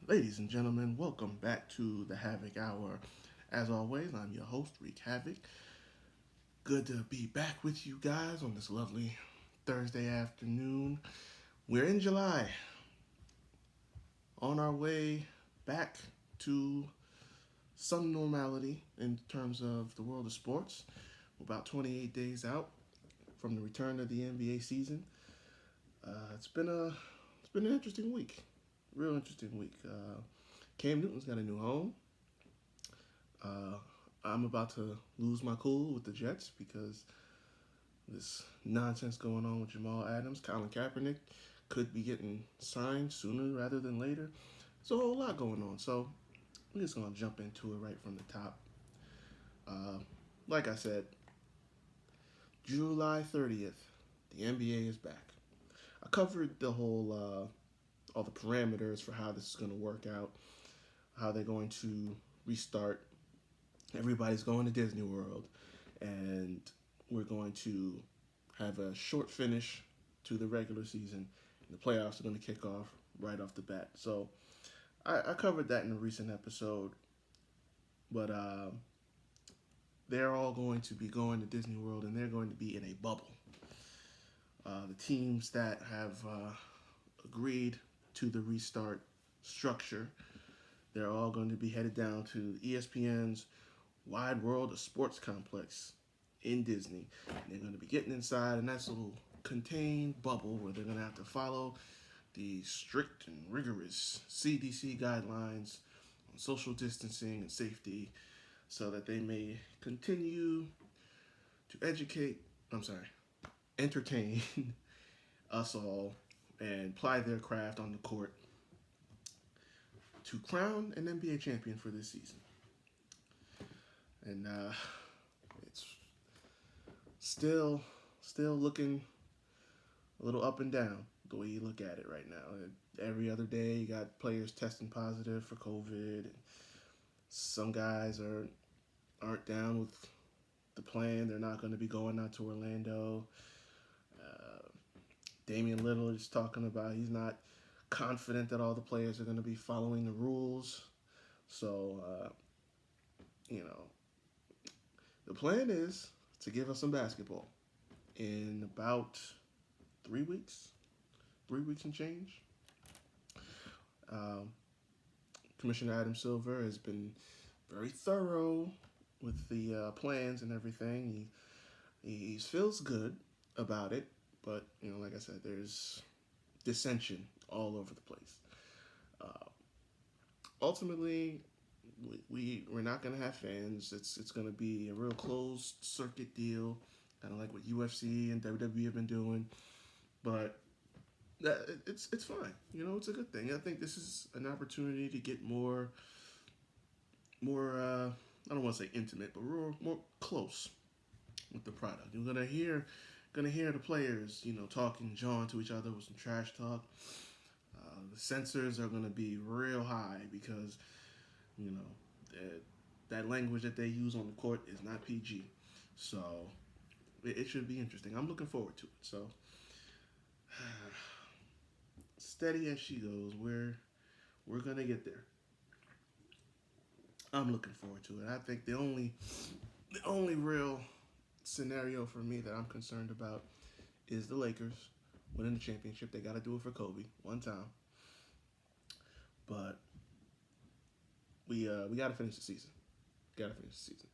Ladies and gentlemen, welcome back to the Havoc Hour. As always, I'm your host, Wreak Havoc. Good to be back with you guys on this lovely Thursday afternoon. We're in July, on our way back to some normality in terms of the world of sports. We're about 28 days out from the return of the NBA season. It's been an interesting week, real interesting week. Cam Newton's got a new home. Uh, I'm about to lose my cool with the Jets because this nonsense going on with Jamal Adams. Colin Kaepernick could be getting signed sooner rather than later. There's a whole lot going on. So we're just going to jump into it right from the top. Uh, like I said, July 30th, the NBA is back. I covered the whole, all the parameters for how this is going to work out, how they're going to restart. Everybody's going to Disney World, and we're going to have a short finish to the regular season. And the playoffs are going to kick off right off the bat. So I covered that in a recent episode, but they're all going to be going to Disney World, and they're going to be in a bubble. The teams that have agreed to the restart structure, they're all going to be headed down to ESPN's Wide World of Sports complex in Disney. And they're going to be getting inside a nice little contained bubble where they're going to have to follow the strict and rigorous CDC guidelines on social distancing and safety so that they may continue to entertain us all and ply their craft on the court to crown an NBA champion for this season. And it's still looking a little up and down the way you look at it right now. Every other day, you got players testing positive for COVID. And some guys aren't down with the plan. They're not going to be going out to Orlando. Damian Lillard is talking about he's not confident that all the players are going to be following the rules. So, the plan is to give us some basketball in about 3 weeks, 3 weeks and change. Um, Commissioner Adam Silver has been very thorough with the plans and everything. He feels good about it, but like I said, there's dissension all over the place. Uh, Ultimately, we're not gonna have fans. It's gonna be a real closed circuit deal, kind of like what UFC and WWE have been doing. But it's fine. It's a good thing. I think this is an opportunity to get more. I don't want to say intimate, but more close with the product. You're gonna hear the players, talking John to each other with some trash talk. The censors are gonna be real high because you know that language that they use on the court is not PG. So it should be interesting. I'm looking forward to it. So steady as she goes, we're gonna get there. I'm looking forward to it. I think the only real scenario for me that I'm concerned about is the Lakers winning the championship. They got to do it for Kobe one time, but we got to finish the season. Got to finish the season.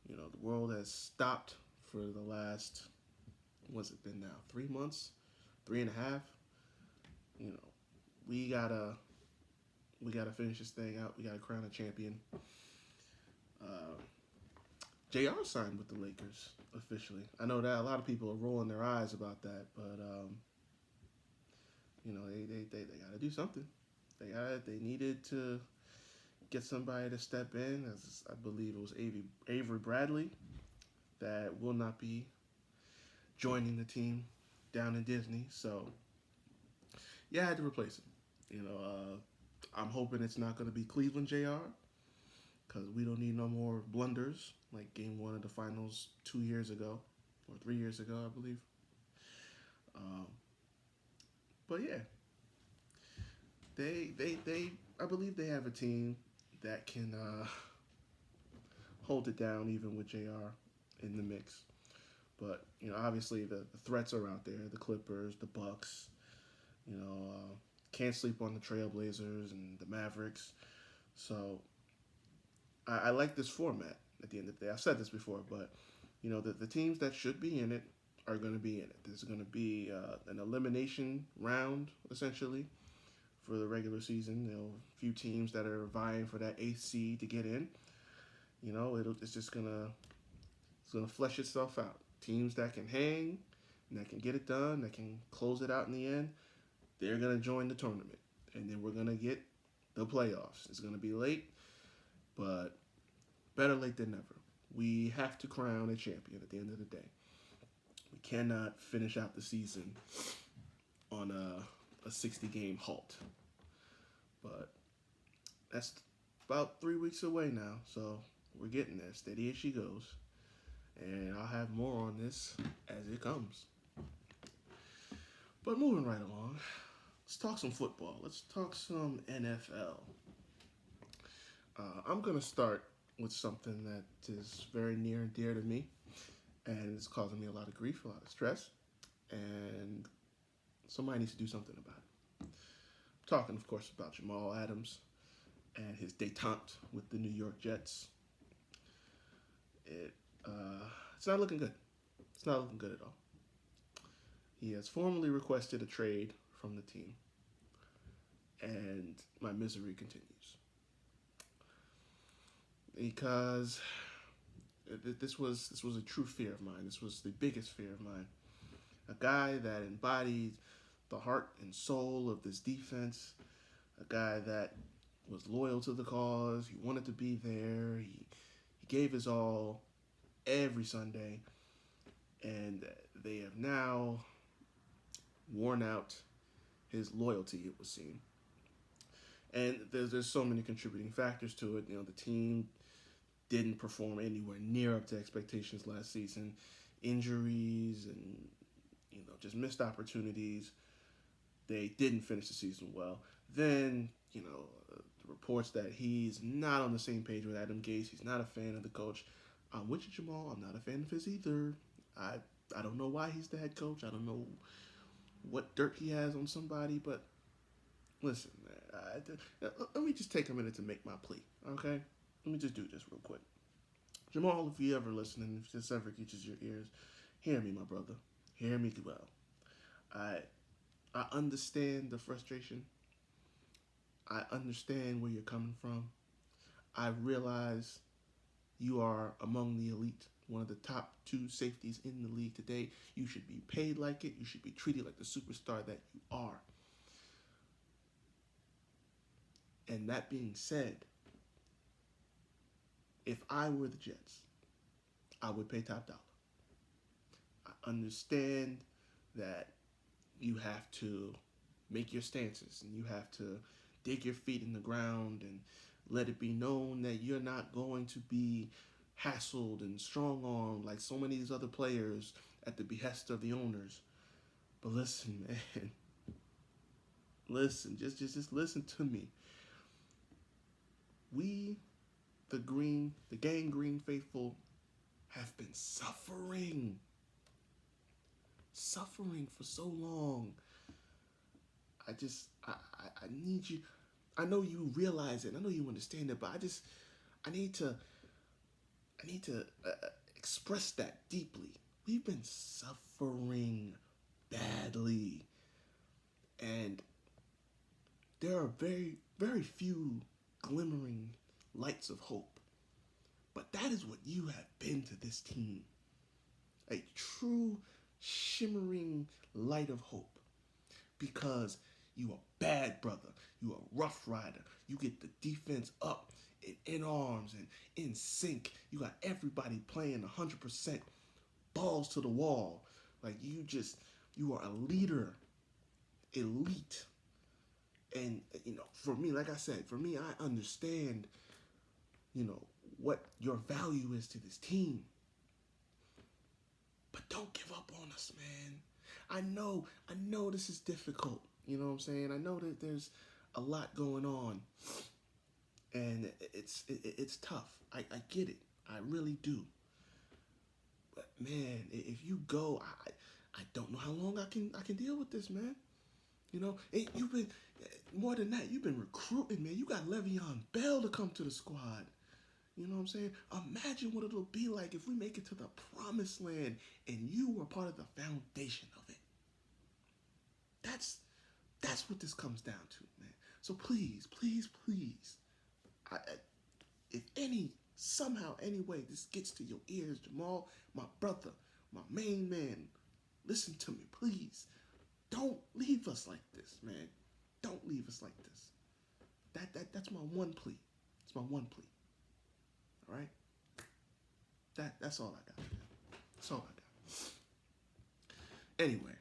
The world has stopped for the last, what's it been now? 3 months, 3.5. You know, we gotta finish this thing out. We gotta crown a champion. JR signed with the Lakers officially. I know that a lot of people are rolling their eyes about that, but they got to do something. They needed to get somebody to step in. As I believe it was Avery Bradley that will not be joining the team down in Disney. So yeah, I had to replace him. I'm hoping it's not going to be Cleveland JR because we don't need no more blunders like Game 1 of the Finals 2 years ago or 3 years ago, I believe. But yeah, they I believe they have a team that can hold it down even with JR in the mix. But obviously the threats are out there: the Clippers, the Bucks. Can't sleep on the Trailblazers and the Mavericks. So I like this format. At the end of the day, I've said this before, but the teams that should be in it are going to be in it. There's going to be an elimination round essentially for the regular season. A few teams that are vying for that eighth seed to get in. It's just gonna flesh itself out. Teams that can hang, and that can get it done, that can close it out in the end, they're gonna join the tournament, and then we're gonna get the playoffs. It's gonna be late, but better late than never. We have to crown a champion at the end of the day. We cannot finish out the season on a 60-game halt. But that's about 3 weeks away now, so we're getting there. Steady as she goes. And I'll have more on this as it comes. But moving right along, let's talk some football. Let's talk some NFL. I'm going to start with something that is very near and dear to me, and it's causing me a lot of grief, a lot of stress, and somebody needs to do something about it. I'm talking, of course, about Jamal Adams and his détente with the New York Jets. It's not looking good. It's not looking good at all. He has formally requested a trade from the team, and my misery continues. Because this was a true fear of mine. This was the biggest fear of mine. A guy that embodied the heart and soul of this defense. A guy that was loyal to the cause. He wanted to be there. He gave his all every Sunday. And they have now worn out his loyalty, it would seem. And there's so many contributing factors to it. The team didn't perform anywhere near up to expectations last season. Injuries and just missed opportunities. They didn't finish the season well. Then the reports that he's not on the same page with Adam Gase. He's not a fan of the coach. I'm with you, Jamal. I'm not a fan of his either. I don't know why he's the head coach. I don't know what dirt he has on somebody, but listen, let me just take a minute to make my plea, okay? Let me just do this real quick. Jamal, if you ever listening, if this ever reaches your ears, hear me, my brother. Hear me well. I understand the frustration. I understand where you're coming from. I realize you are among the elite, one of the top 2 safeties in the league today. You should be paid like it. You should be treated like the superstar that you are. And that being said, if I were the Jets, I would pay top dollar. I understand that you have to make your stances and you have to dig your feet in the ground and let it be known that you're not going to be hassled and strong-armed like so many of these other players at the behest of the owners. But listen, man. Listen, just listen to me. We, the gang green faithful, have been suffering for so long. I need you. I know you realize it. I know you understand it, but I need to express that deeply. We've been suffering badly, and there are very, very few glimmering lights of hope. But that is what you have been to this team. A true shimmering light of hope. Because you a bad brother. You a rough rider. You get the defense up and in arms and in sync. You got everybody playing 100% balls to the wall. Like you are a leader. Elite. And, for me, like I said, I understand, what your value is to this team. But don't give up on us, man. I know this is difficult. You know what I'm saying? I know that there's a lot going on, and it's tough. I get it. I really do. But man, if you go, I don't know how long I can deal with this, man. You know, you've been more than that. You've been recruiting, man. You got Le'Veon Bell to come to the squad. You know what I'm saying? Imagine what it'll be like if we make it to the promised land and you were part of the foundation of it. That's that's what this comes down to, man. So please, please, please, if any somehow, any way this gets to your ears, Jamal, my brother, my main man, listen to me, please. Don't leave us like this, man. Don't leave us like this. That's my one plea. It's my one plea. All right. That's all I got. That's all I got. Anyway,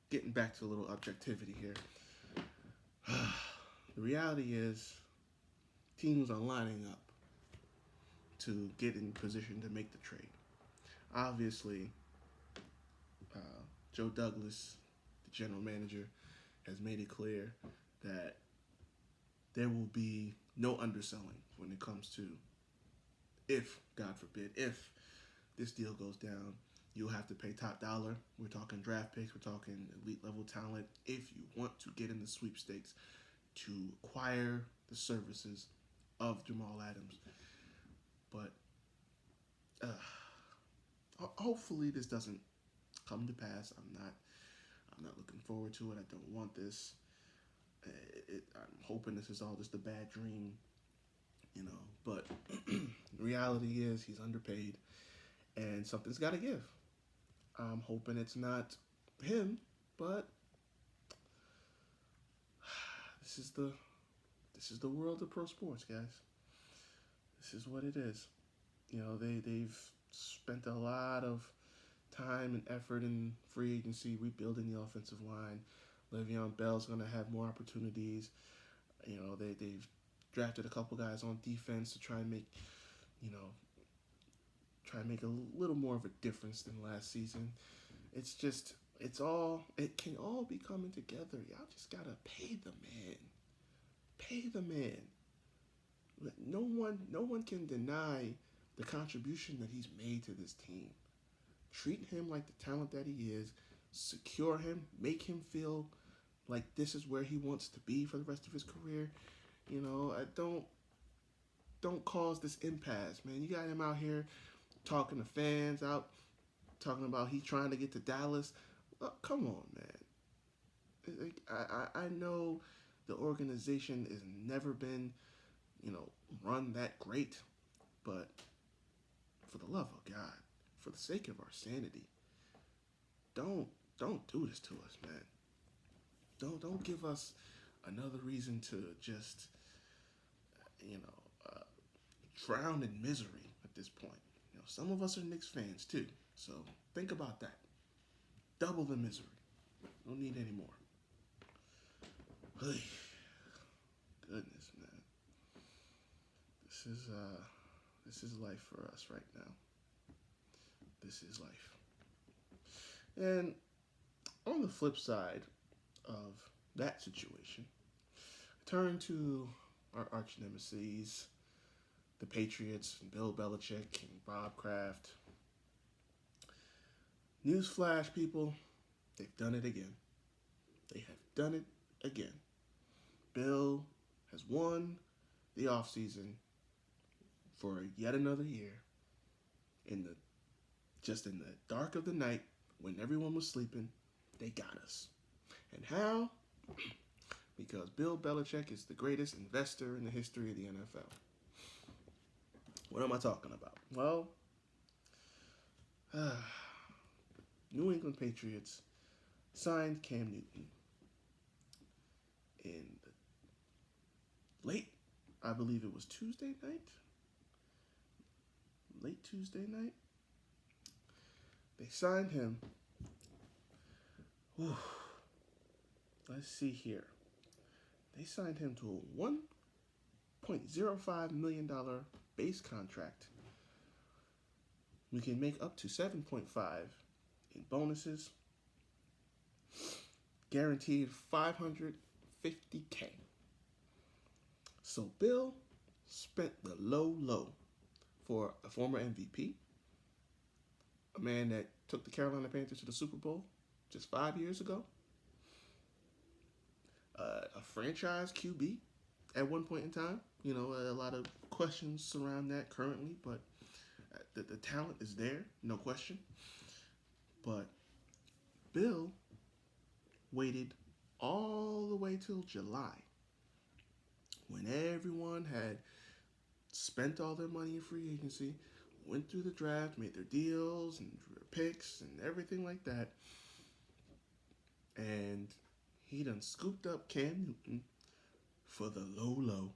getting back to a little objectivity here. The reality is, teams are lining up to get in position to make the trade. Obviously, Joe Douglas, the general manager, has made it clear that there will be no underselling when it comes to, if, God forbid, if this deal goes down, you'll have to pay top dollar. We're talking draft picks, we're talking elite level talent, if you want to get in the sweepstakes to acquire the services of Jamal Adams. But hopefully this doesn't come to pass. I'm not looking forward to it. I don't want this. I'm hoping this is all just a bad dream, you know. But the reality is he's underpaid, and something's got to give. I'm hoping it's not him, but this is the world of pro sports, guys. This is what it is. You know, they've spent a lot of time and effort in free agency rebuilding the offensive line. Le'Veon Bell's going to have more opportunities. You know, they've drafted a couple guys on defense to try and make, a little more of a difference than last season. It's just, it can all be coming together. Y'all just got to pay the man. Pay the man. No one can deny the contribution that he's made to this team. Treat him like the talent that he is. Secure him. Make him feel like this is where he wants to be for the rest of his career. You know, don't cause this impasse, man. You got him out here talking to fans, out talking about he's trying to get to Dallas. Come on, man. I know the organization has never been, run that great, but for the love of God, for the sake of our sanity, don't do this to us, man. Don't give us another reason to just, drown in misery at this point. Some of us are Knicks fans too, so think about that. Double the misery. Don't need any more. Goodness, man. This is life for us right now. This is life. And on the flip side of that situation, turn to our arch nemesis, the Patriots, Bill Belichick and Bob Kraft. Newsflash, people, they've done it again. They have done it again. Bill has won the offseason for yet another year in the dark of the night when everyone was sleeping. They got us. And how? Because Bill Belichick is the greatest investor in the history of the NFL. What am I talking about? Well, New England Patriots signed Cam Newton in late, I believe it was Tuesday night. Late Tuesday night. They signed him. Whew. Let's see here. They signed him to a $1.05 million base contract. We can make up to 7.5 in bonuses. Guaranteed $50K. So Bill spent the low for a former MVP, a man that took the Carolina Panthers to the Super Bowl just 5 years ago, a franchise QB at one point in time. You know, a lot of questions surround that currently, but the talent is there, no question. But Bill waited all the way till July when everyone had spent all their money in free agency, went through the draft, made their deals and picks and everything like that. And he done scooped up Cam Newton for the low.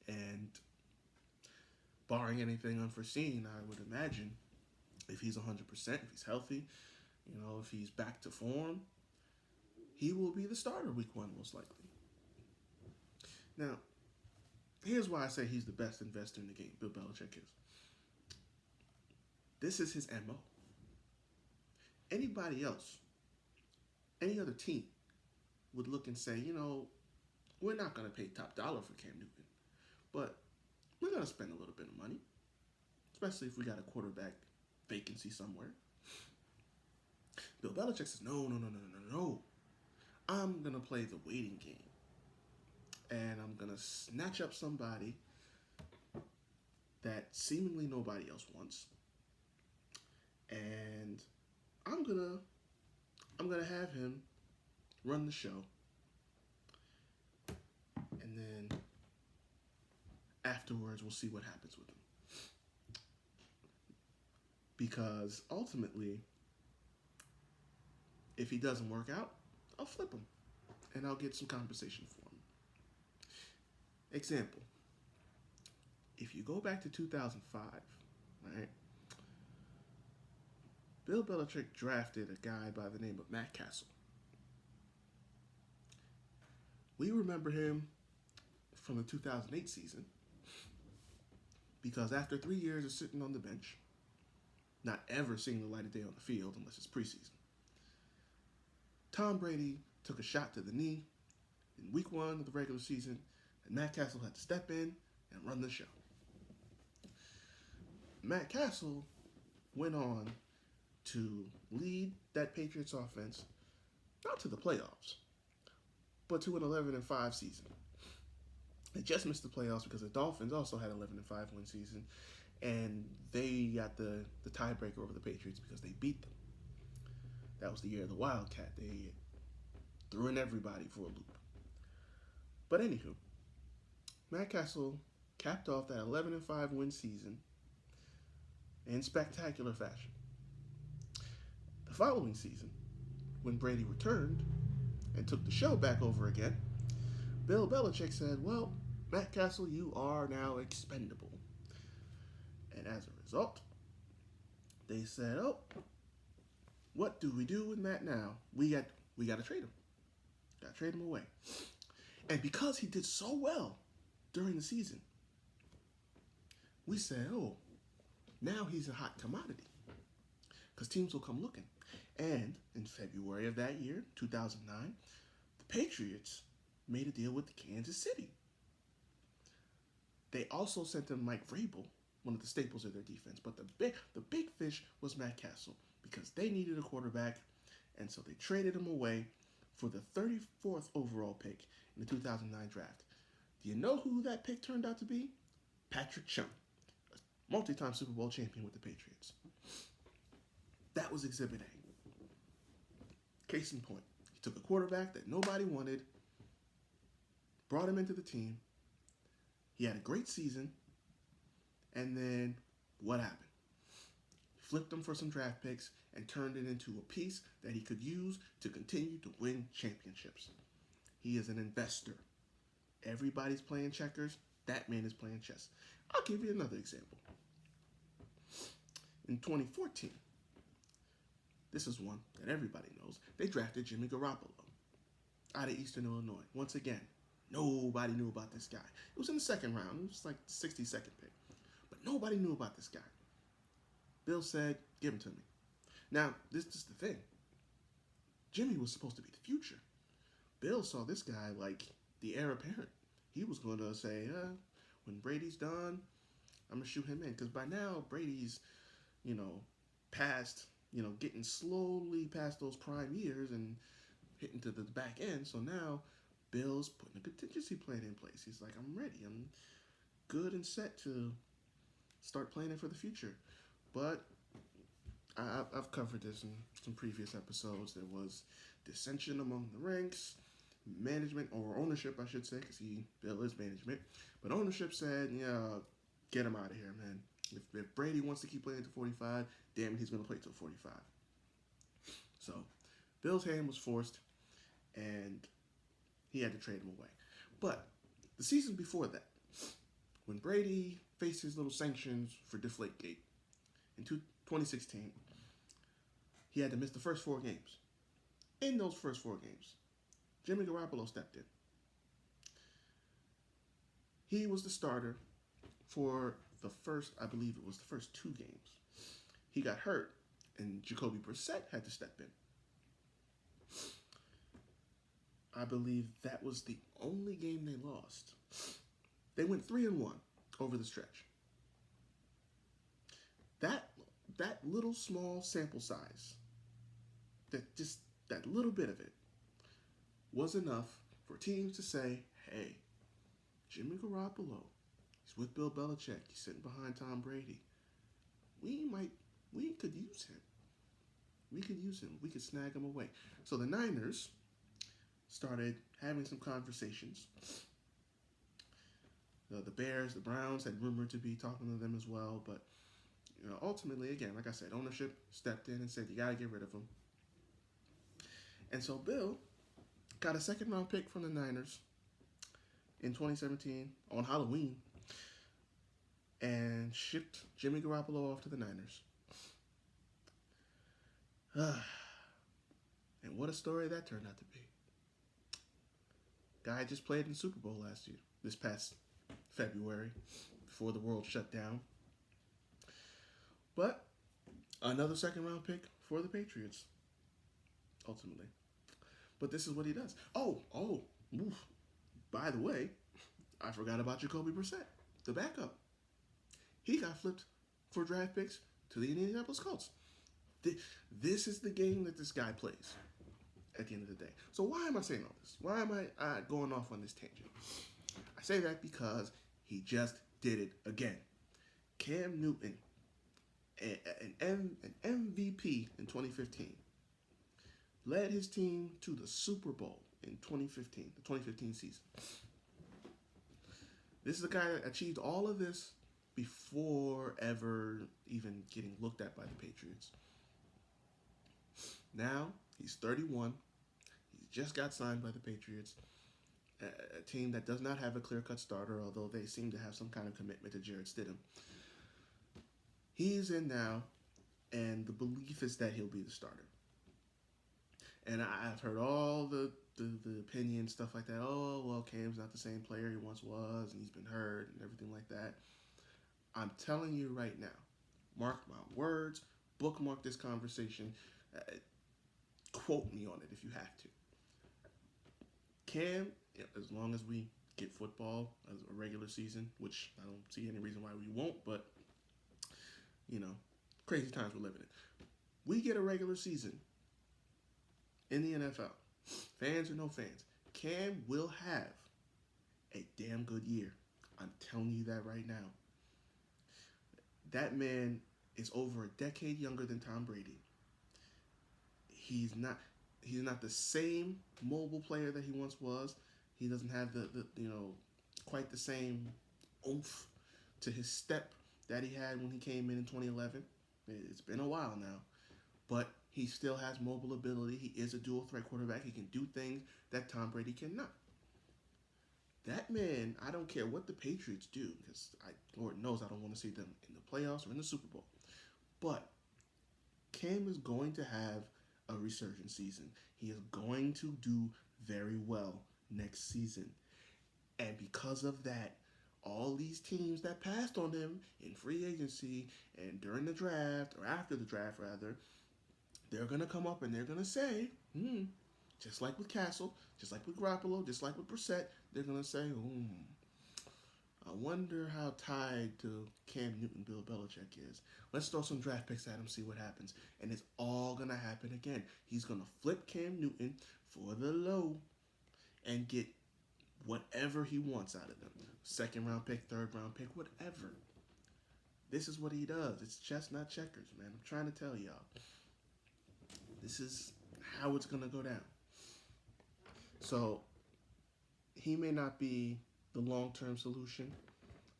And barring anything unforeseen, I would imagine if he's 100%, if he's healthy, you know, if he's back to form, he will be the starter week 1 most likely. Now, here's why I say he's the best investor in the game, Bill Belichick is. This is his MO. Anybody else, any other team would look and say, you know, we're not going to pay top dollar for Cam Newton, but we're going to spend a little bit of money, especially if we got a quarterback vacancy somewhere. Bill Belichick says, no. I'm going to play the waiting game. And I'm going to snatch up somebody that seemingly nobody else wants. And I'm going to have him run the show. And then afterwards, we'll see what happens with him. Because ultimately, if he doesn't work out, I'll flip him. And I'll get some compensation for him. Example. If you go back to 2005, right? Bill Belichick drafted a guy by the name of Matt Castle. We remember him from the 2008 season because after 3 years of sitting on the bench, not ever seeing the light of day on the field unless it's preseason, Tom Brady took a shot to the knee in week 1 of the regular season, and Matt Castle had to step in and run the show. Matt Castle went on to lead that Patriots offense not to the playoffs, but to an 11-5 season. They just missed the playoffs because the Dolphins also had an 11-5 win season, and they got the tiebreaker over the Patriots because they beat them. That was the year of the Wildcat. They threw in everybody for a loop. But anywho, Matt Castle capped off that 11-5 win season in spectacular fashion. The following season, when Brady returned and took the show back over again, Bill Belichick said, well, Matt Castle, you are now expendable. And as a result, they said, oh, what do we do with Matt now? We got to trade him. Got to trade him away. And because he did so well during the season, we said, oh, now he's a hot commodity because teams will come looking. And in February of that year, 2009, the Patriots made a deal with Kansas City. They also sent him Mike Vrabel, one of the staples of their defense. But the big fish was Matt Castle because they needed a quarterback, and so they traded him away for the 34th overall pick in the 2009 draft. Do you know who that pick turned out to be? Patrick Chung, a multi-time Super Bowl champion with the Patriots. That was Exhibit A. Case in point, he took a quarterback that nobody wanted, brought him into the team. He had a great season, and then what happened? Flipped him for some draft picks and turned it into a piece that he could use to continue to win championships. He is an investor. Everybody's playing checkers. That man is playing chess. I'll give you another example. In 2014, this is one that everybody knows. They drafted Jimmy Garoppolo out of Eastern Illinois. Once again, nobody knew about this guy. It was in the second round. It was like the 62nd pick. But nobody knew about this guy. Bill said, give him to me. Now, this is the thing. Jimmy was supposed to be the future. Bill saw this guy like the heir apparent. He was going to say, when Brady's done, I'm going to shoot him in. Because by now, Brady's, you know, past, getting slowly past those prime years and hitting to the back end. So now Bill's putting a contingency plan in place. He's like, I'm ready. I'm good and set to start planning for the future. But I've covered this in some previous episodes. There was dissension among the ranks, management or ownership, I should say, because Bill is management. But ownership said, yeah, get him out of here, man. If Brady wants to keep playing to 45, damn it, he's going to play till 45. So Bill's hand was forced, and he had to trade him away. But the season before that, when Brady faced his little sanctions for Deflategate in 2016, he had to miss the first 4 games. In those first 4 games, Jimmy Garoppolo stepped in. He was the starter for the first 2 games. He got hurt, and Jacoby Brissett had to step in. I believe that was the only game they lost. They went 3-1 over the stretch. That little small sample size, that little bit of it, was enough for teams to say, hey, Jimmy Garoppolo, he's with Bill Belichick, he's sitting behind Tom Brady. We could use him. We could snag him away. So the Niners started having some conversations. The Bears, the Browns had rumored to be talking to them as well, but ultimately, again, like I said, ownership stepped in and said, you got to get rid of him. And so Bill got a second-round pick from the Niners in 2017 on Halloween and shipped Jimmy Garoppolo off to the Niners. And what a story that turned out to be. Guy just played in the Super Bowl this past February, before the world shut down. But another second-round pick for the Patriots, ultimately. But this is what he does. By the way, I forgot about Jacoby Brissett, the backup. He got flipped for draft picks to the Indianapolis Colts. This is the game that this guy plays at the end of the day. So why am I saying all this? Why am I going off on this tangent? I say that because he just did it again. Cam Newton, an MVP in 2015, led his team to the Super Bowl in 2015, the 2015 season. This is a guy that achieved all of this before ever even getting looked at by the Patriots. Now, he's 31. He just got signed by the Patriots, a team that does not have a clear-cut starter, although they seem to have some kind of commitment to Jarrett Stidham. He's in now, and the belief is that he'll be the starter. And I've heard all the opinions, stuff like that. Oh, well, Cam's not the same player he once was, and he's been hurt, and everything like that. I'm telling you right now, mark my words, bookmark this conversation, quote me on it if you have to. Cam, as long as we get football as a regular season, which I don't see any reason why we won't, but, crazy times we're living in. We get a regular season in the NFL, fans or no fans, Cam will have a damn good year. I'm telling you that right now. That man is over a decade younger than Tom Brady. He's not the same mobile player that he once was. He doesn't have the quite the same oomph to his step that he had when he came in 2011. It's been a while now, but he still has mobile ability. He is a dual threat quarterback. He can do things that Tom Brady cannot. That man, I don't care what the Patriots do, because Lord knows I don't want to see them in the playoffs or in the Super Bowl. But Cam is going to have a resurgent season. He is going to do very well next season. And because of that, all these teams that passed on him in free agency and during the draft, or after the draft rather, they're going to come up and they're going to say, just like with Castle, just like with Garoppolo, just like with Brissett, they're gonna say, I wonder how tied to Cam Newton Bill Belichick is. Let's throw some draft picks at him, see what happens. And it's all going to happen again. He's going to flip Cam Newton for the low and get whatever he wants out of them. Second round pick, third round pick, whatever. This is what he does. It's chess, not checkers, man. I'm trying to tell y'all. This is how it's going to go down. So, he may not be the long-term solution.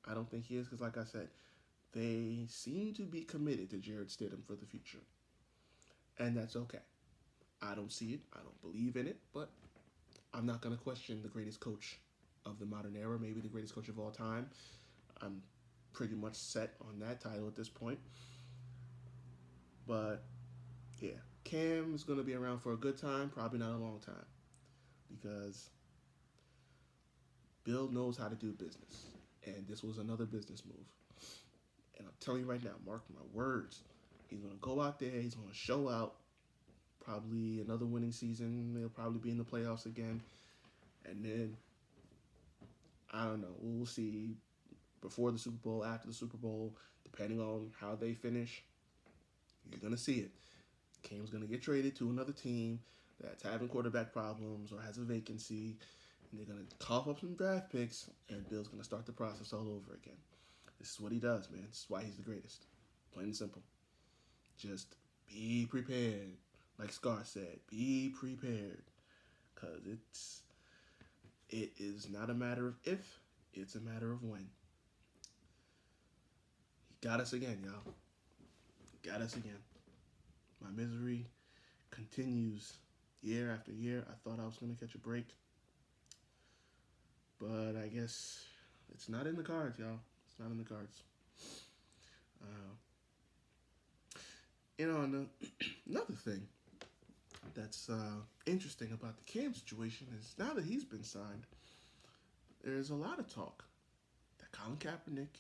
I don't think he is, because like I said, they seem to be committed to Jared Stidham for the future. And that's okay. I don't see it. I don't believe in it, but I'm not going to question the greatest coach of the modern era, maybe the greatest coach of all time. I'm pretty much set on that title at this point. But, yeah, Cam is going to be around for a good time, probably not a long time, because Bill knows how to do business, and this was another business move. And I'm telling you right now, mark my words, he's going to go out there, he's going to show out, probably another winning season, they'll probably be in the playoffs again, and then, I don't know, we'll see before the Super Bowl, after the Super Bowl, depending on how they finish, you're going to see it. Cam's going to get traded to another team that's having quarterback problems or has a vacancy, and they're going to cough up some draft picks, and Bill's going to start the process all over again. This is what he does, man. This is why he's the greatest. Plain and simple. Just be prepared. Like Scar said, be prepared. Because it is not a matter of if, it's a matter of when. He got us again, y'all. Got us again. My misery continues year after year. I thought I was going to catch a break. But I guess it's not in the cards, y'all. It's not in the cards. Another thing that's interesting about the Cam situation is now that he's been signed, there's a lot of talk that Colin Kaepernick,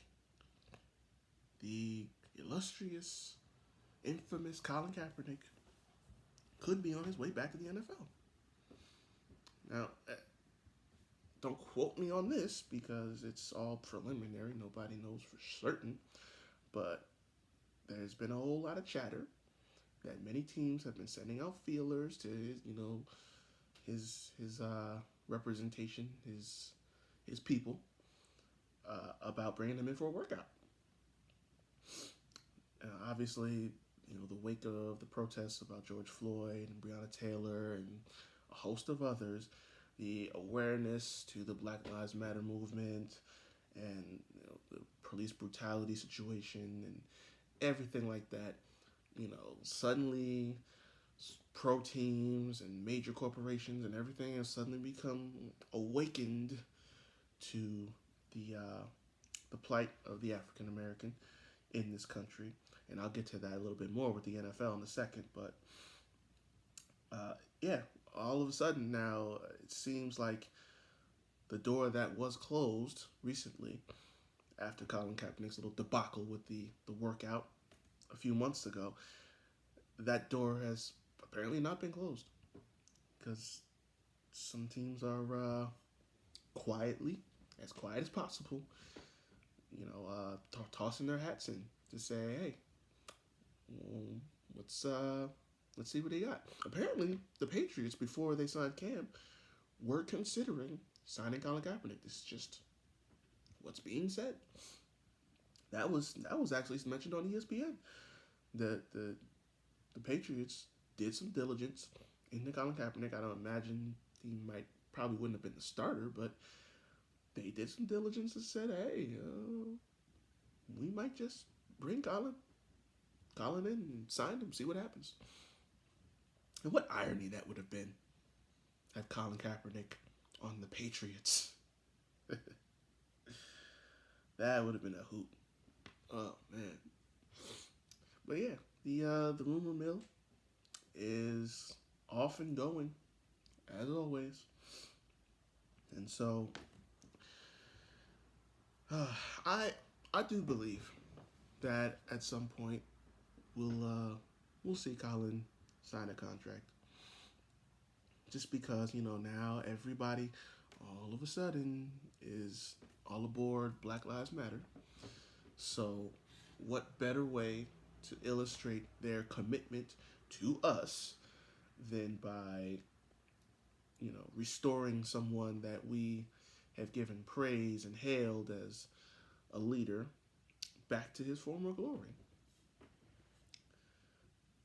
the illustrious, infamous Colin Kaepernick, could be on his way back to the NFL. Now, don't quote me on this because it's all preliminary. Nobody knows for certain. But there's been a whole lot of chatter that many teams have been sending out feelers to his representation, his people, about bringing him in for a workout. Obviously, the wake of the protests about George Floyd and Breonna Taylor and a host of others, the awareness to the Black Lives Matter movement and the police brutality situation and everything like that, suddenly pro teams and major corporations and everything has suddenly become awakened to the plight of the African American in this country. And I'll get to that a little bit more with the NFL in a second. But, all of a sudden now it seems like the door that was closed recently after Colin Kaepernick's little debacle with the workout a few months ago, that door has apparently not been closed because some teams are quietly, as quiet as possible, tossing their hats in to say, hey, let's see what they got. Apparently, the Patriots, before they signed Cam, were considering signing Colin Kaepernick. This is just what's being said. That was actually mentioned on ESPN. The Patriots did some diligence into Colin Kaepernick. I don't imagine he probably wouldn't have been the starter, but they did some diligence and said, hey, we might just bring Colin in and sign him, see what happens. And what irony that would have been, have Colin Kaepernick on the Patriots. That would have been a hoot. Oh, man. But yeah, the rumor mill is off and going, as always. And so, I do believe that at some point we'll see Colin sign a contract. just because, now everybody all of a sudden is all aboard Black Lives Matter. So, what better way to illustrate their commitment to us than by, restoring someone that we have given praise and hailed as a leader back to his former glory.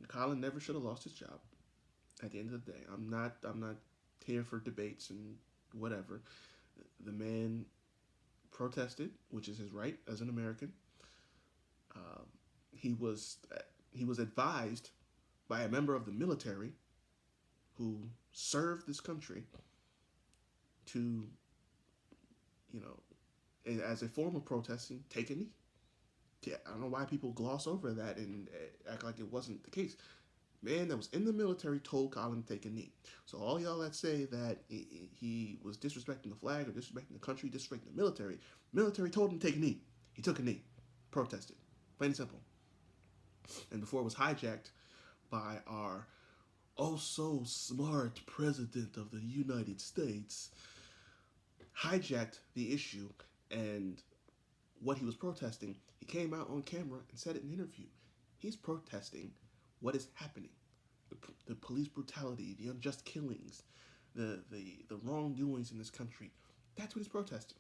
Colin never should have lost his job. At the end of the day, I'm not here for debates and whatever. The man protested, which is his right as an American. Um, he was he was advised by a member of the military who served this country to, you know, as a form of protesting, take a knee. Yeah, I don't know why people gloss over that and act like it wasn't the case. Man that was in the military told Colin to take a knee. So all y'all that say that he was disrespecting the flag or disrespecting the country, disrespecting the military told him to take a knee. He took a knee, protested, plain and simple. And before it was hijacked by our oh so smart president of the United States, hijacked the issue and what he was protesting, he came out on camera and said it in an interview. He's protesting what is happening. The police brutality, the unjust killings, the wrongdoings in this country. That's what he's protesting.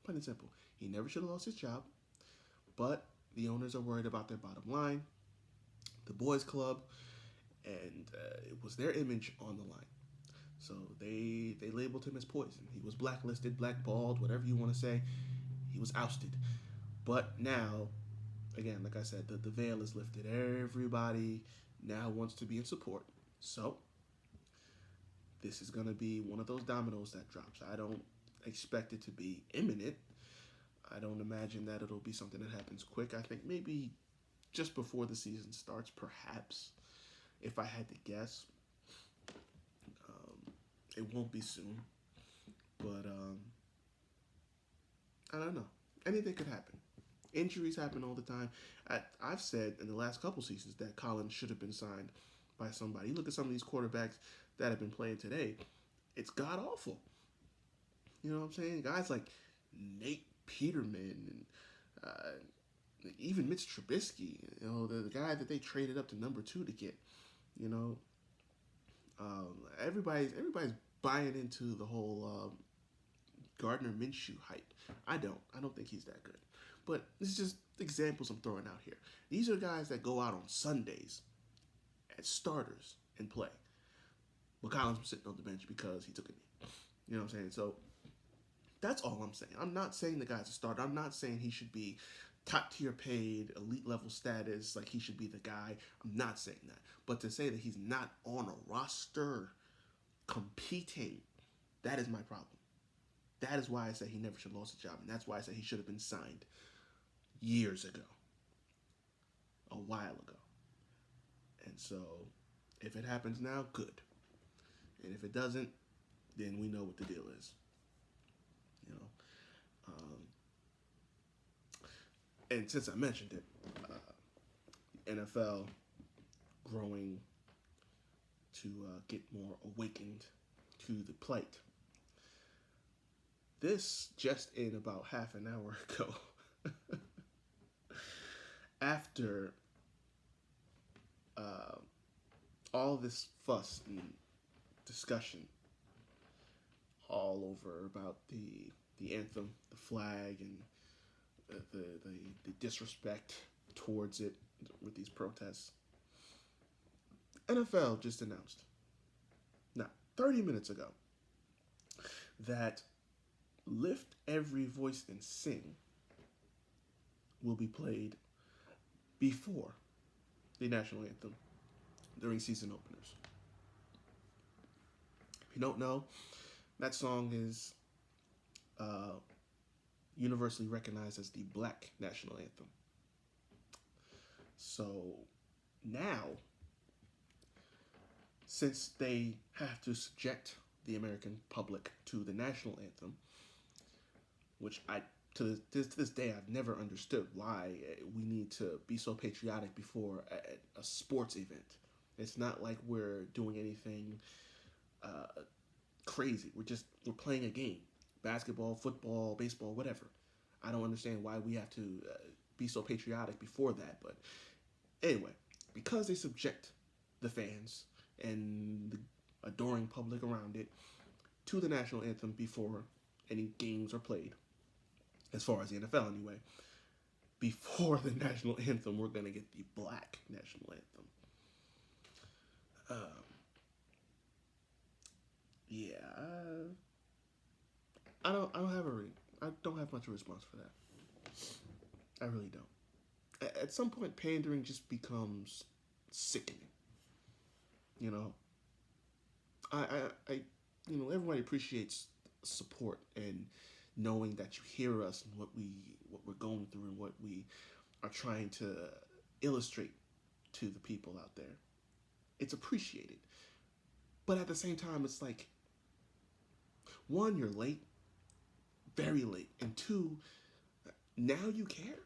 Plain and simple. He never should have lost his job, but the owners are worried about their bottom line, the boys club, and it was their image on the line. So they labeled him as poison. He was blacklisted, blackballed, whatever you want to say. He was ousted. But now, again, like I said, the veil is lifted. Everybody now wants to be in support. So this is going to be one of those dominoes that drops. I don't expect it to be imminent. I don't imagine that it'll be something that happens quick. I think maybe just before the season starts, perhaps, if I had to guess. It won't be soon. But I don't know. Anything could happen. Injuries happen all the time. I've said in the last couple seasons that Colin should have been signed by somebody. You look at some of these quarterbacks that have been playing today, it's god awful. You know what I'm saying? Guys like Nate Peterman and even Mitch Trubisky, the guy that they traded up to number 2 to get. You know, everybody's buying into the whole Gardner Minshew hype. I don't think he's that good. But this is just examples I'm throwing out here. These are guys that go out on Sundays as starters and play. But Collins was sitting on the bench because he took a knee. You know what I'm saying? So that's all I'm saying. I'm not saying the guy's a starter. I'm not saying he should be top tier paid, elite level status, like he should be the guy. I'm not saying that. But to say that he's not on a roster competing, that is my problem. That is why I say he never should have lost a job. And that's why I say he should have been signed years ago. A while ago. And so, if it happens now, good. And if it doesn't, then we know what the deal is. You know. And since I mentioned it, NFL growing to get more awakened to the plight. This just in about half an hour ago. After all this fuss and discussion all over about the anthem, the flag, and the disrespect towards it with these protests, NFL just announced, now 30 minutes ago, that Lift Every Voice and Sing will be played before the national anthem during season openers. If you don't know, that song is universally recognized as the Black national anthem. So now, since they have to subject the American public to the national anthem, which to this day I've never understood why we need to be so patriotic before a sports event. It's not like we're doing anything crazy. We're playing a game, basketball, football, baseball, whatever. I don't understand why we have to be so patriotic before that. But anyway, because they subject the fans and the adoring public around it to the national anthem before any games are played, as far as the NFL anyway. Before the national anthem, we're gonna get the black national anthem. Um, yeah, I don't have I don't have much of a response for that. I really don't. At some point, pandering just becomes sickening. You know, I everybody appreciates support and knowing that you hear us and what we're going through and what we are trying to illustrate to the people out there. It's appreciated, but at the same time, it's like, one, you're late, very late, and two, now you care.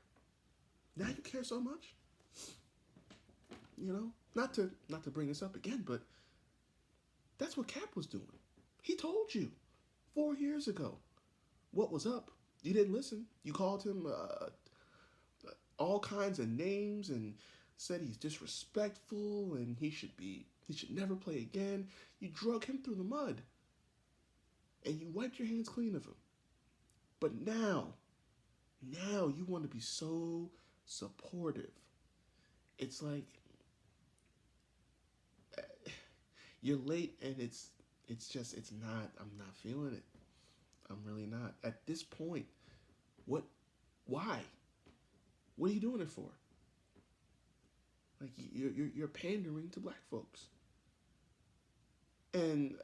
Now you care so much. You know, not to bring this up again, but that's what Cap was doing. He told you 4 years ago what was up. You didn't listen. You called him all kinds of names and said he's disrespectful and he should never play again. You drug him through the mud and you wiped your hands clean of him. But now you want to be so supportive. It's like you're late and it's not, I'm not feeling it. I'm really not. At this point, why? What are you doing it for? Like you're pandering to black folks. And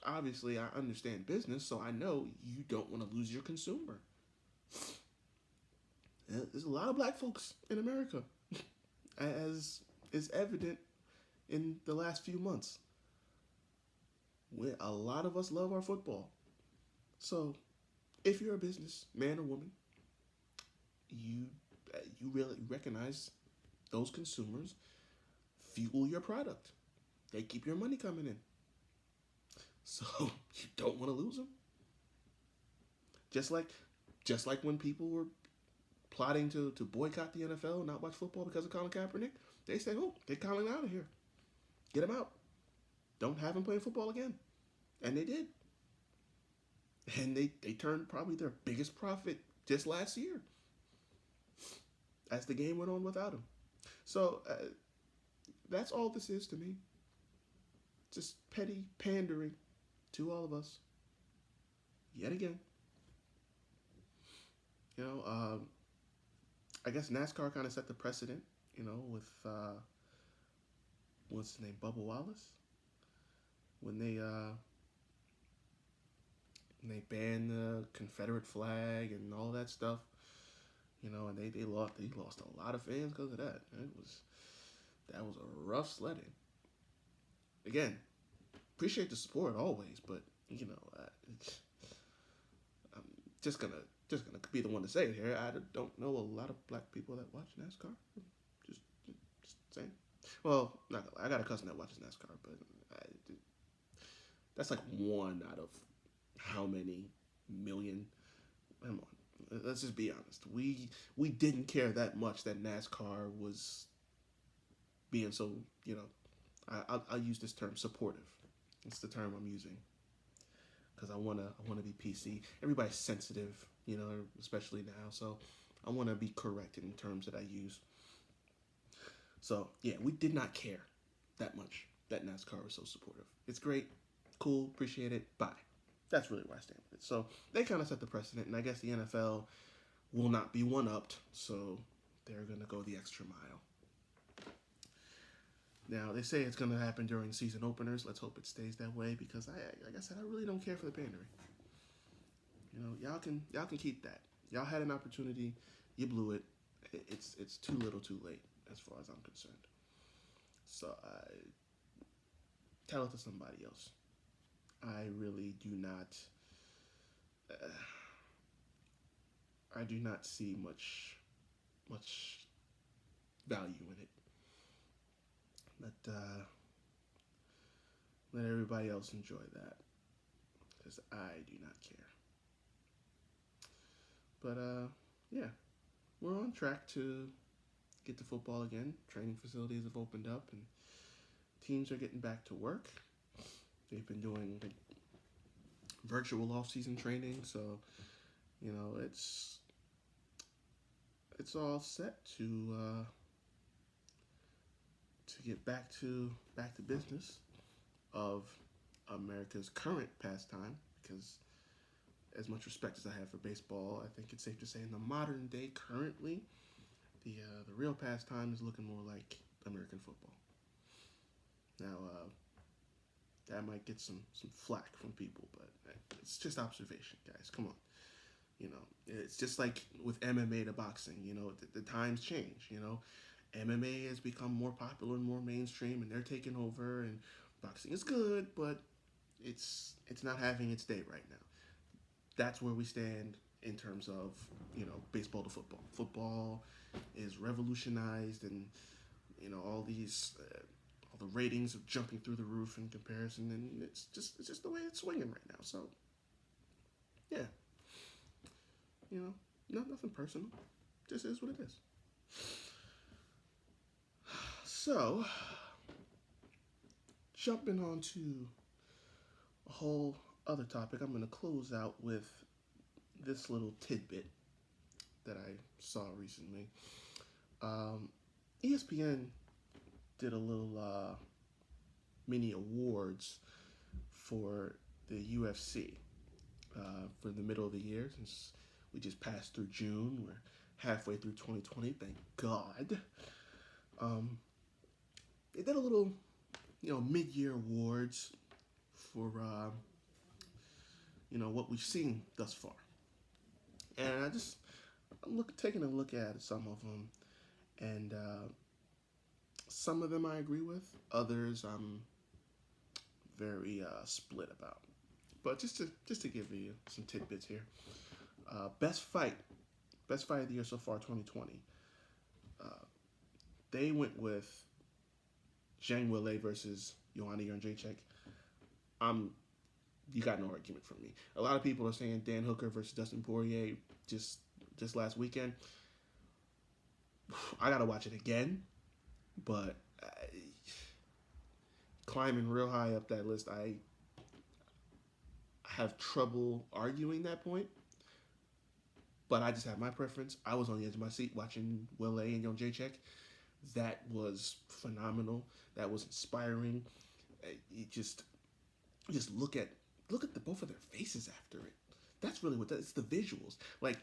obviously I understand business, so I know you don't want to lose your consumer. There's a lot of black folks in America, as is evident in the last few months. A lot of us love our football. So, if you're a business man or woman, you really recognize those consumers fuel your product. They keep your money coming in. So you don't want to lose them. Just like when people were plotting to boycott the NFL and not watch football because of Colin Kaepernick, they said, "Oh, get Colin out of here. Get him out. Don't have him playing football again." And they did. And they turned probably their biggest profit just last year as the game went on without him. So that's all this is to me. Just petty pandering to all of us. Yet again. You know, I guess NASCAR kind of set the precedent, with, what's his name, Bubba Wallace? When they banned the Confederate flag and all that stuff, and they lost a lot of fans because of that. That was a rough sledding. Again, appreciate the support always, but I'm just gonna be the one to say it here. I don't know a lot of black people that watch NASCAR. Just saying. Well, I got a cousin that watches NASCAR, but that's like one out of how many million? Come on, let's just be honest. We didn't care that much that NASCAR was being so, I'll use this term, supportive. It's the term I'm using because I wanna be PC. Everybody's sensitive, especially now. So I want to be correct in terms that I use. So yeah, we did not care that much that NASCAR was so supportive. It's great, cool, appreciate it. Bye. That's really where I stand with it. So they kind of set the precedent, and I guess the NFL will not be one-upped, so they're going to go the extra mile. Now, they say it's going to happen during season openers. Let's hope it stays that way because, like I said, I really don't care for the pandering. Y'all can keep that. Y'all had an opportunity. You blew it. It's too little too late as far as I'm concerned. So tell it to somebody else. I really do not. I do not see much value in it. Let everybody else enjoy that. because I do not care. But yeah, we're on track to get to football again. Training facilities have opened up, and teams are getting back to work. They've been doing virtual off-season training, so it's all set to get back to business of America's current pastime. Because as much respect as I have for baseball, I think it's safe to say in the modern day, currently, the real pastime is looking more like American football. Now, that might get some flack from people, but it's just observation, guys. Come on. It's just like with MMA to boxing. The times change. MMA has become more popular and more mainstream, and they're taking over. And boxing is good, but it's not having its day right now. That's where we stand in terms of baseball to football. Football is revolutionized, and all the ratings are jumping through the roof in comparison, and it's just the way it's swinging right now. So yeah, nothing personal, just is what it is. So jumping on to a whole other topic, I'm going to close out with this little tidbit that I saw recently. ESPN did a little mini awards for the UFC for the middle of the year, since we just passed through June. We're halfway through 2020, thank God. They did a little, mid-year awards for, what we've seen thus far. And I'm taking a look at some of them, and some of them I agree with, others I'm very split about. But just to give you some tidbits here, best fight of the year so far, 2020. They went with Zhang Weili versus Joanna Jędrzejczyk. You got no argument from me. A lot of people are saying Dan Hooker versus Dustin Poirier just last weekend. I gotta watch it again, but climbing real high up that list, I have trouble arguing that point. But I just have my preference. I was on the edge of my seat watching Weili and Jędrzejczyk. That was phenomenal. That was inspiring. You just look at both of their faces after it. That's really what it's the visuals. Like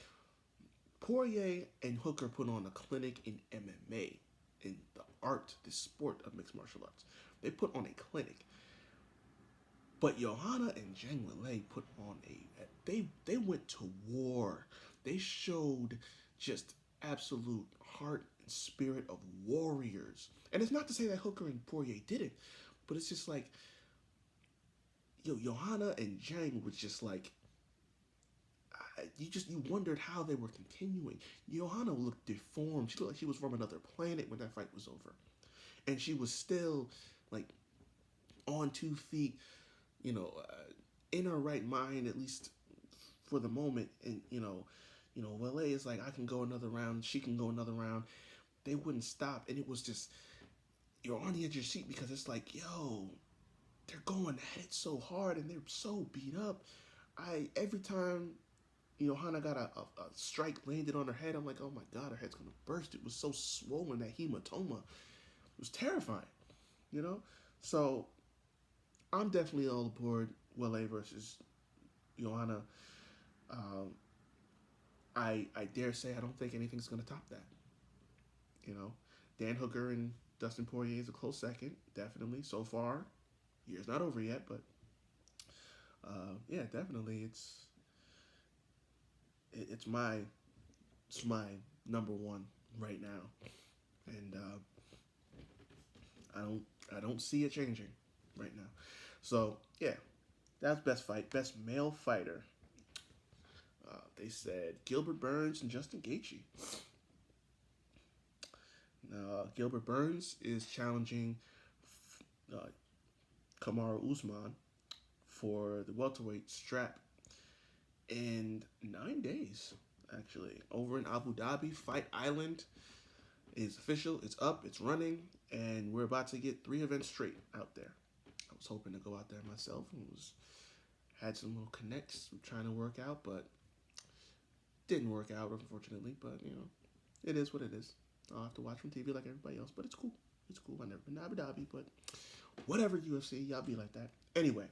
Poirier and Hooker put on a clinic in MMA, in the art, the sport of mixed martial arts. They put on a clinic. But Joanna and Zhang Weili put on they went to war. They showed just absolute heart and spirit of warriors. And it's not to say that Hooker and Poirier didn't, but it's just like, Joanna and Zhang was just like, you wondered how they were continuing. Joanna looked deformed. She looked like she was from another planet when that fight was over, and she was still like on 2 feet, in her right mind, at least for the moment. And Weili is like, I can go another round. She can go another round. They wouldn't stop, and it was just, you're on the edge of your seat, because it's like, they're going at it so hard, and they're so beat up. Every time Hana got a strike landed on her head, I'm like, oh my God, her head's gonna burst. It was so swollen, that hematoma. It was terrifying, So I'm definitely all aboard Weili versus Joanna. I dare say I don't think anything's gonna top that. Dan Hooker and Dustin Poirier is a close second, definitely so far. Year's not over yet, but yeah, definitely it's my number one right now, and I don't see it changing right now. So yeah, that's best fight, best male fighter. They said Gilbert Burns and Justin Gaethje. Now Gilbert Burns is challenging Kamaru Usman for the welterweight strap in 9 days, actually, over in Abu Dhabi. Fight Island is official. It's up. It's running, and we're about to get 3 events straight out there. I was hoping to go out there myself and had some little connects trying to work out, but didn't work out, unfortunately. But it is what it is. I'll have to watch from TV like everybody else, but it's cool. It's cool. I've never been to Abu Dhabi, but whatever, UFC, y'all be like that. Anyway,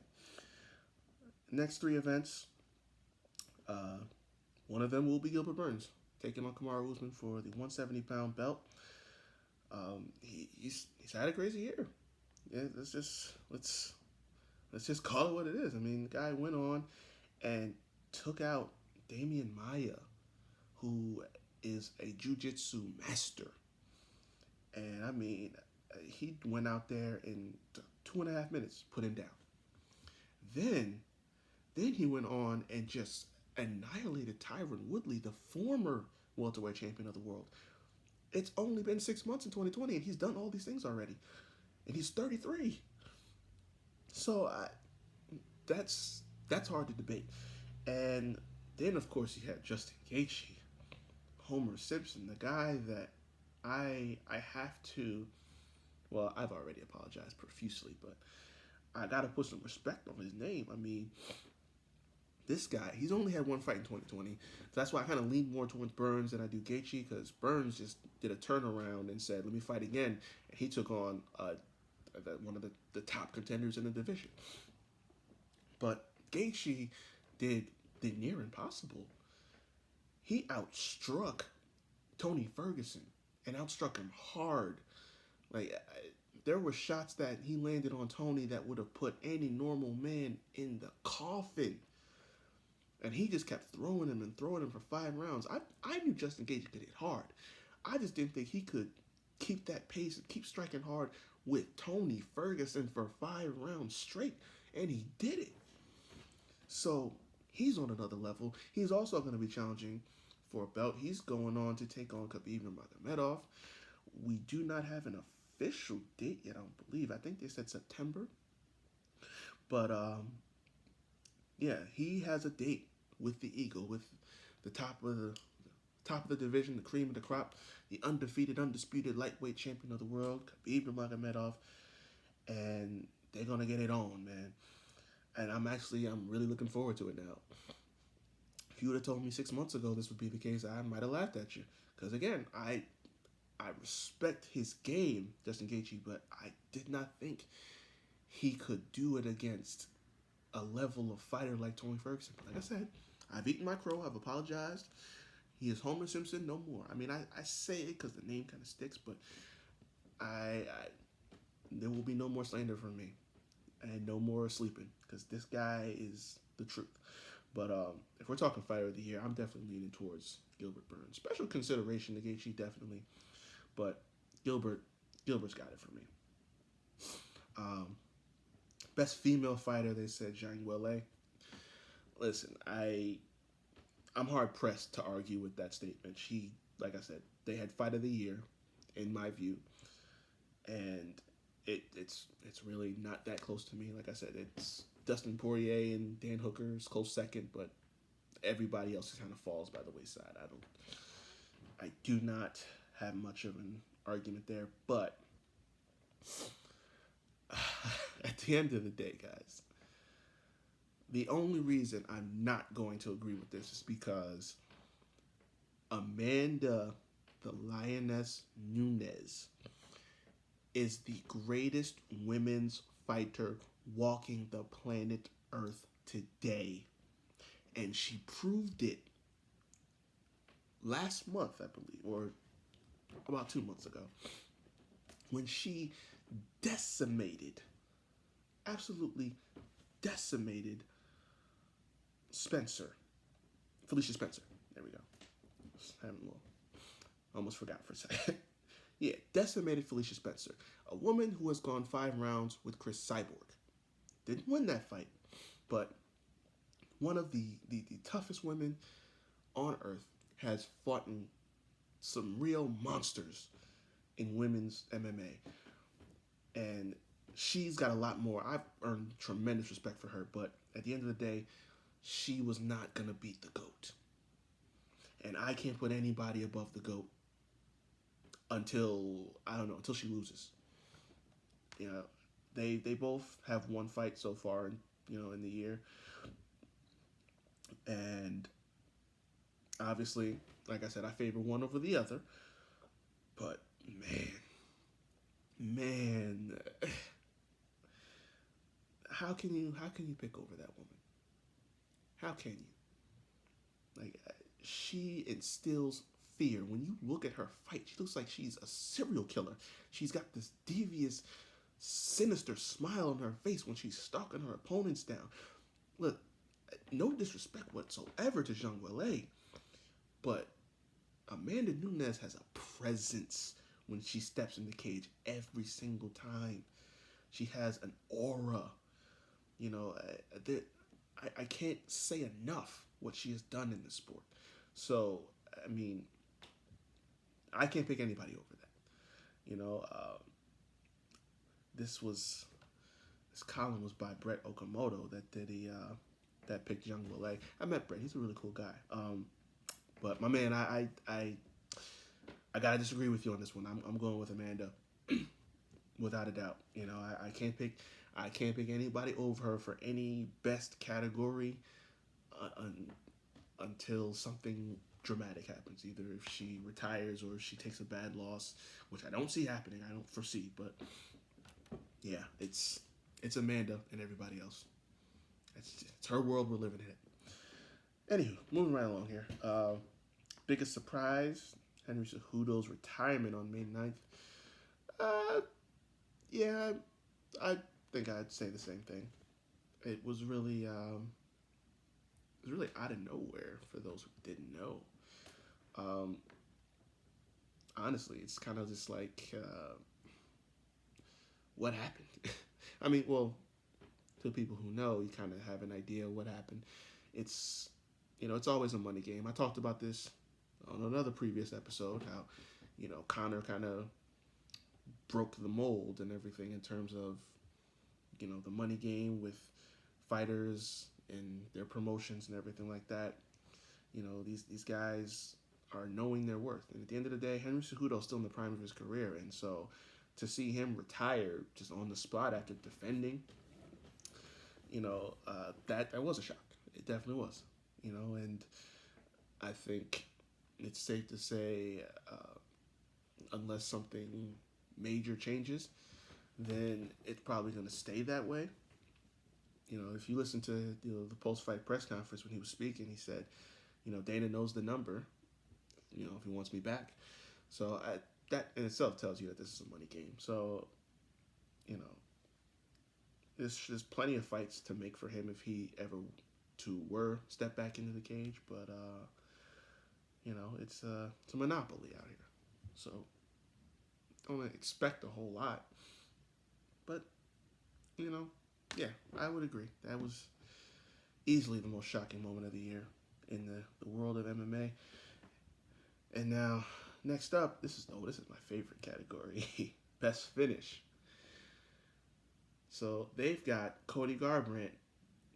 next 3 events. One of them will be Gilbert Burns taking on Kamaru Usman for the 170-pound belt. He's had a crazy year. Yeah, let's just call it what it is. I mean, the guy went on and took out Damian Maia, who is a jiu-jitsu master. And I mean, he went out there in 2.5 minutes, put him down. Then he went on and just annihilated Tyron Woodley, the former welterweight champion of the world. It's only been 6 months in 2020, and he's done all these things already. And he's 33. So that's hard to debate. And then, of course, you had Justin Gaethje, Homer Simpson, the guy that I have to, well, I've already apologized profusely, but I got to put some respect on his name. I mean, this guy, he's only had 1 fight in 2020. So that's why I kind of lean more towards Burns than I do Gaethje, because Burns just did a turnaround and said, let me fight again. And he took on one of the top contenders in the division. But Gaethje did the near impossible. He outstruck Tony Ferguson and outstruck him hard. Like, there were shots that he landed on Tony that would have put any normal man in the coffin. And he just kept throwing him for 5 rounds. I knew Justin Gaethje could hit hard. I just didn't think he could keep that pace and keep striking hard with Tony Ferguson for 5 rounds straight. And he did it. So he's on another level. He's also going to be challenging for a belt. He's going on to take on Khabib Nurmagomedov. We do not have an official date yet, I don't believe. I think they said September. But yeah, he has a date with the Eagle, with the top of the division, the cream of the crop, the undefeated, undisputed lightweight champion of the world, Khabib Nurmagomedov, and they're gonna get it on, man. And I'm really looking forward to it now. If you would have told me 6 months ago this would be the case, I might have laughed at you. Because again, I respect his game, Justin Gaethje, but I did not think he could do it against a level of fighter like Tony Ferguson. Like I said, I've eaten my crow. I've apologized. He is Homer Simpson no more. I mean, I say it because the name kind of sticks, but there will be no more slander from me and no more sleeping, because this guy is the truth. But if we're talking fighter of the year, I'm definitely leaning towards Gilbert Burns. Special consideration to Gaethje, definitely, but Gilbert's got it for me. Best female fighter, they said Zhang Weili. Listen, I'm hard pressed to argue with that statement. She, like I said, they had fight of the year, in my view, and it's really not that close to me. Like I said, it's Dustin Poirier and Dan Hooker's close second, but everybody else kind of falls by the wayside. I do not have much of an argument there, but at the end of the day, guys, the only reason I'm not going to agree with this is because Amanda, the Lioness Nunes, is the greatest women's fighter walking the planet Earth today. And she proved it last month, I believe, or about 2 months ago, when she absolutely decimated Felicia Spencer. There we go. Almost forgot for a second. Yeah, decimated Felicia Spencer, a woman who has gone 5 rounds with Chris Cyborg. Didn't win that fight, but one of the toughest women on earth, has fought in some real monsters in women's MMA. And she's got a lot more. I've earned tremendous respect for her, but at the end of the day, she was not gonna beat the GOAT, and I can't put anybody above the GOAT until I don't know until she loses. You know, they both have one fight so far, in the year, and obviously, like I said, I favor one over the other. But man, how can you pick over that woman? How can you? Like, she instills fear. When you look at her fight, she looks like she's a serial killer. She's got this devious, sinister smile on her face when she's stalking her opponents down. Look, no disrespect whatsoever to Zhang Weilei, but Amanda Nunes has a presence when she steps in the cage every single time. She has an aura. You know, I can't say enough what she has done in this sport. So, I mean, I can't pick anybody over that. You know, this was this column was by Brett Okamoto that picked Young Willay. I met Brett. He's a really cool guy. But my man, I gotta disagree with you on this one. I'm going with Amanda, without a doubt. You know, I can't pick anybody over her for any best category until something dramatic happens. Either if she retires or if she takes a bad loss, which I don't see happening. I don't foresee. But yeah, it's Amanda and everybody else. It's her world we're living in. Anywho, moving right along here. Biggest surprise: Henry Cejudo's retirement on May 9th. Yeah, I think I'd say the same thing. It was really out of nowhere for those who didn't know. Um, Honestly, it's kind of just like what happened. I mean, well, to people who know, you kind of have an idea what happened. It's it's always a money game. I talked about this on another previous episode. How Connor kind of broke the mold and everything in terms of the money game with fighters and their promotions and everything like that. These guys are knowing their worth, and at the end of the day, Henry Cejudo's still in the prime of his career, and so to see him retire just on the spot after defending, that was a shock. It definitely was. And I think it's safe to say, unless something major changes, then it's probably going to stay that way. If you listen to the post-fight press conference when he was speaking, he said, Dana knows the number, if he wants me back. So that in itself tells you that this is a money game. So, there's plenty of fights to make for him if he ever were step back into the cage. But, it's a monopoly out here. So don't expect a whole lot. But, yeah, I would agree. That was easily the most shocking moment of the year in the world of MMA. And now, next up, this is my favorite category, best finish. So they've got Cody Garbrandt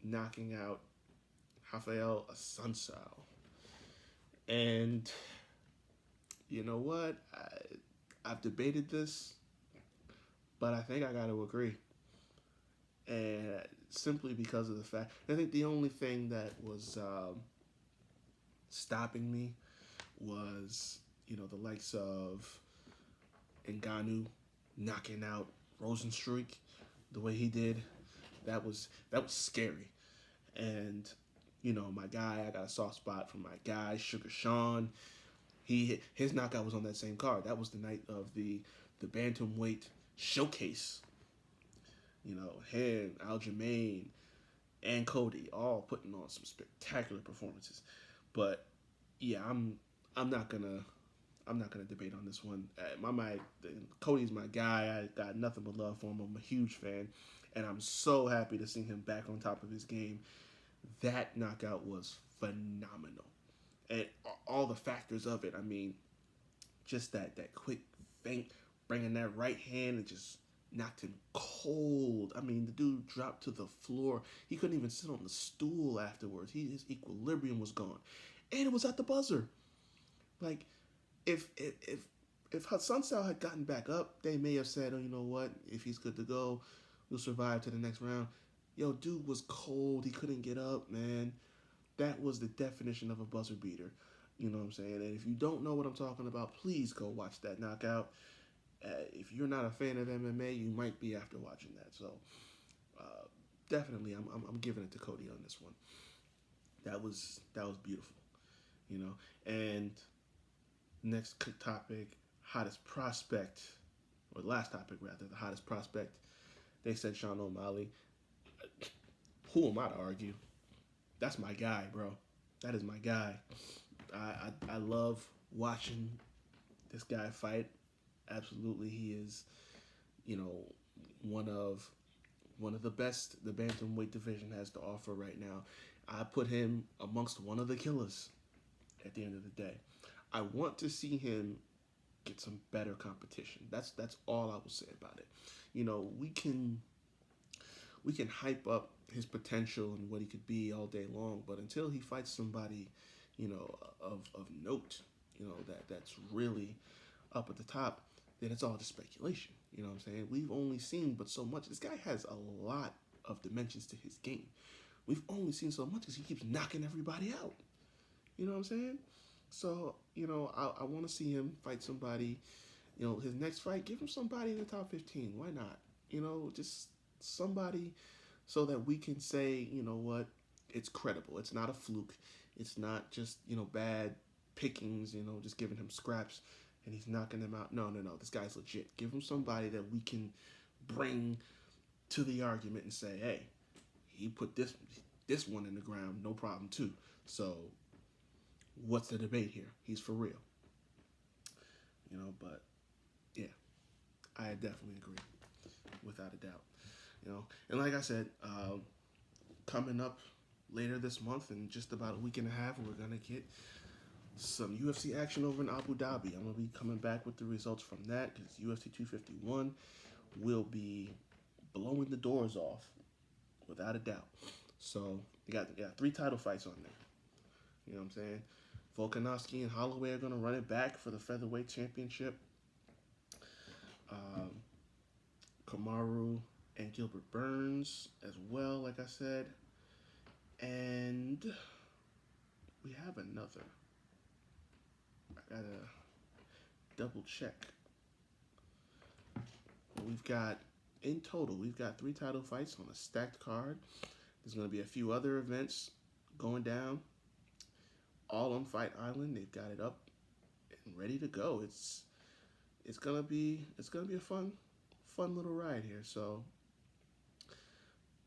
knocking out Rafael Assunção. And you know what? I've debated this, but I think I got to agree. And simply because of the fact, I think the only thing that was stopping me was, the likes of Ngannou knocking out Rosenstruik the way he did. That was scary. And, my guy, I got a soft spot for my guy, Sugar Sean. His knockout was on that same card. That was the night of the bantamweight showcase. Him, Aljamain, and Cody all putting on some spectacular performances. But yeah, I'm not gonna debate on this one. Cody's my guy. I got nothing but love for him. I'm a huge fan, and I'm so happy to see him back on top of his game. That knockout was phenomenal, and all the factors of it. I mean, just that quick feint, bringing that right hand and just knocked him cold. I mean, the dude dropped to the floor. He couldn't even sit on the stool afterwards. His equilibrium was gone, and it was at the buzzer. Like, if Hassan Sal had gotten back up, they may have said, "Oh, you know what? If he's good to go, we'll survive to the next round." Yo, dude was cold. He couldn't get up, man. That was the definition of a buzzer beater. You know what I'm saying? And if you don't know what I'm talking about, please go watch that knockout. If you're not a fan of MMA, you might be after watching that. So uh, definitely, I'm giving it to Cody on this one. That was beautiful, you know. And next topic, hottest prospect, or last topic rather, the hottest prospect. They said Sean O'Malley. Who am I to argue? That's my guy, bro. That is my guy. I love watching this guy fight. Absolutely, he is, you know, one of one of the best the bantamweight division has to offer right now. I put him amongst one of the killers at the end of the day. I want to see him get some better competition. That's all I will say about it. You know, we can hype up his potential and what he could be all day long, but until he fights somebody, you know, of note, you know, that's really up at the top, then it's all just speculation. You know what I'm saying? We've only seen but so much. This guy has a lot of dimensions to his game. We've only seen so much because he keeps knocking everybody out. You know what I'm saying? So, you know, I want to see him fight somebody. You know, his next fight, give him somebody in the top 15. Why not? You know, just somebody so that we can say, you know what, it's credible. It's not a fluke. It's not just, you know, bad pickings, you know, just giving him scraps and he's knocking them out. No, no, no. This guy's legit. Give him somebody that we can bring to the argument and say, hey, he put this one in the ground, no problem too. So what's the debate here? He's for real. You know, but yeah, I definitely agree, without a doubt. You know, and like I said, coming up later this month, in just about a week and a half, we're gonna get some UFC action over in Abu Dhabi. I'm gonna be coming back with the results from that because UFC 251 will be blowing the doors off, without a doubt. So you got three title fights on there. You know what I'm saying? Volkanovski and Holloway are gonna run it back for the featherweight championship. Um, Kamaru and Gilbert Burns as well, like I said. And we have another. I gotta double check. We've got three title fights on a stacked card. There's going to be a few other events going down, all on Fight Island. They've got it up and ready to go. It's gonna be a fun little ride here. So,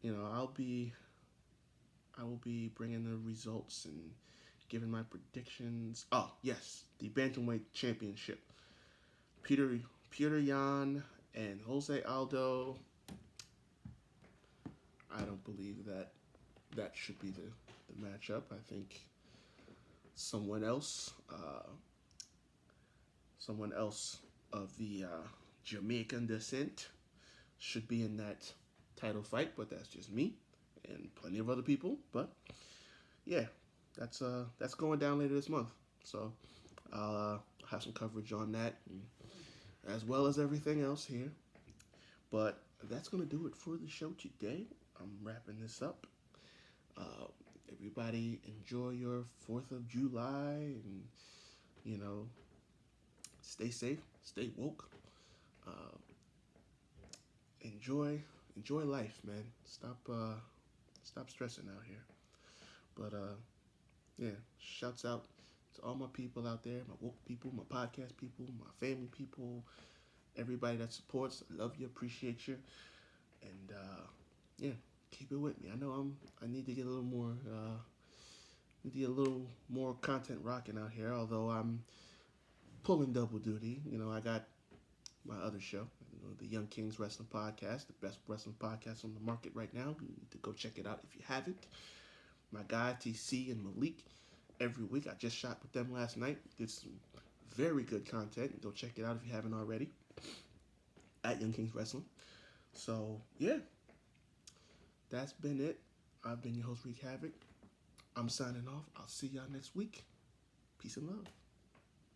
you know, I will be bringing the results and giving my predictions. Oh yes, the bantamweight championship. Peter Yan and Jose Aldo. I don't believe that should be the matchup. I think someone else, someone else of the Jamaican descent should be in that title fight, but that's just me and plenty of other people. But yeah, that's going down later this month. So I'll have some coverage on that, as well as everything else here. But that's gonna do it for the show today. I'm wrapping this up. Uh, Everybody enjoy your 4th of July, and you know, stay safe, stay woke. Uh, enjoy life, man. Stop stressing out here. But yeah, shouts out to all my people out there, my woke people, my podcast people, my family people, everybody that supports. I love you, appreciate you, and yeah, keep it with me. I need to get a little more content rocking out here. Although I'm pulling double duty. You know, I got my other show, you know, the Young Kings Wrestling Podcast, the best wrestling podcast on the market right now. You need to go check it out if you haven't. My guy TC and Malik every week. I just shot with them last night. Did some very good content. Go check it out if you haven't already. At Young Kings Wrestling. So yeah, that's been it. I've been your host, Wreak Havoc. I'm signing off. I'll see y'all next week. Peace and love.